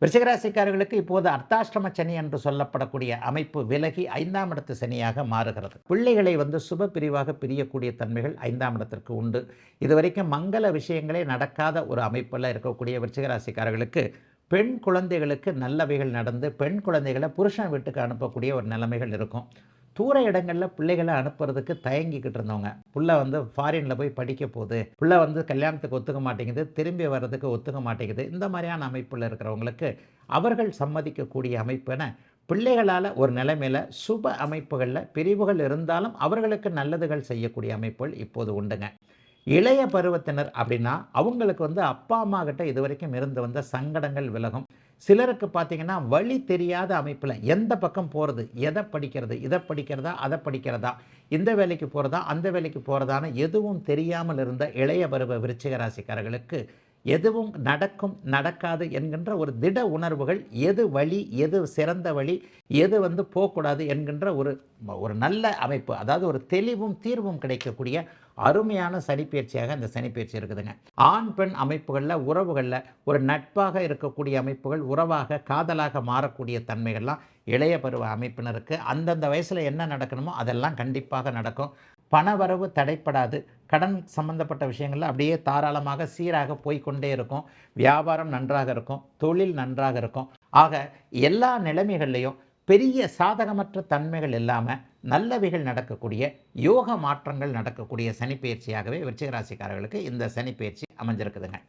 விருச்சிகராசிக்காரர்களுக்கு இப்போது அர்த்தாஷ்டம சனி என்று சொல்லப்படக்கூடிய அமைப்பு விலகி 5ஆம் இடத்து சனியாக மாறுகிறது. பிள்ளைகளை சுப பிரிவாக பிரியக்கூடிய தன்மைகள் 5ஆம் இடத்திற்கு உண்டு. இதுவரைக்கும் மங்கள விஷயங்களே நடக்காத ஒரு அமைப்பில் இருக்கக்கூடிய விருச்சிகராசிக்காரர்களுக்கு பெண் குழந்தைகளுக்கு நல்லவைகள் நடந்து பெண் குழந்தைகளை புருஷன் வீட்டுக்கு அனுப்பக்கூடிய ஒரு நிலைமைகள் இருக்கும். தூர இடங்களில் பிள்ளைகளை அனுப்புறதுக்கு தயங்கிக்கிட்டு இருந்தவங்க, புள்ள ஃபாரினில் போய் படிக்க போகுது, புள்ள கல்யாணத்துக்கு ஒத்துக்க மாட்டேங்குது, திரும்பி வர்றதுக்கு ஒத்துக்க மாட்டேங்குது, இந்த மாதிரியான அமைப்பில் இருக்கிறவங்களுக்கு அவர்கள் சம்மதிக்கக்கூடிய அமைப்புன பிள்ளைகளால் ஒரு நிலைமையில் சுப அமைப்புகளில் பிரிவுகள் இருந்தாலும் அவர்களுக்கு நல்லதுகள் செய்யக்கூடிய அமைப்புகள் இப்போது உண்டுங்க. இளைய பருவத்தினர் அப்படின்னா அவங்களுக்கு அப்பா அம்மா கிட்ட இதுவரைக்கும் இருந்து வந்த சங்கடங்கள் விலகும். சிலருக்கு பார்த்தீங்கன்னா வழி தெரியாத அமைப்பில் எந்த பக்கம் போகிறது, எதை படிக்கிறது, இதை படிக்கிறதா அதை படிக்கிறதா, இந்த வேலைக்கு போகிறதா அந்த வேலைக்கு போகிறதான்னு எதுவும் தெரியாமல் இருந்த இளைய பருவ விருச்சிக ராசிக்காரர்களுக்கு எதுவும் நடக்கும் நடக்காது என்கின்ற ஒரு திட உணர்வுகள், எது வழி எது சிறந்த வழி எது போகக்கூடாது என்கின்ற ஒரு ஒரு நல்ல அமைப்பு, அதாவது ஒரு தெளிவும் தீர்வும் கிடைக்கக்கூடிய அருமையான சனிப்பயிற்சியாக இந்த சனிப்பயிற்சி இருக்குதுங்க. ஆண் பெண் அமைப்புகளில் உறவுகளில் ஒரு நட்பாக இருக்கக்கூடிய அமைப்புகள் உறவாக காதலாக மாறக்கூடிய தன்மைகள்லாம் இளைய பருவ அமைப்பினருக்கு அந்தந்த வயசில் என்ன நடக்கணுமோ அதெல்லாம் கண்டிப்பாக நடக்கும். பணவரவு தடைப்படாது. கடன் சம்பந்தப்பட்ட விஷயங்கள்ல அப்படியே தாராளமாக சீராக போய்கொண்டே இருக்கும். வியாபாரம் நன்றாக இருக்கும், தொழில் நன்றாக இருக்கும். ஆக எல்லா நிலைமைகள்லையும் பெரிய சாதகமற்ற தன்மைகள் இல்லாமல் நல்லவைகள் நடக்கக்கூடிய யோக மாற்றங்கள் நடக்கக்கூடிய சனிப்பெயர்ச்சியாகவே விருச்சிக ராசிக்காரர்களுக்கு இந்த சனிப்பெயர்ச்சி அமைஞ்சிருக்குதுங்க.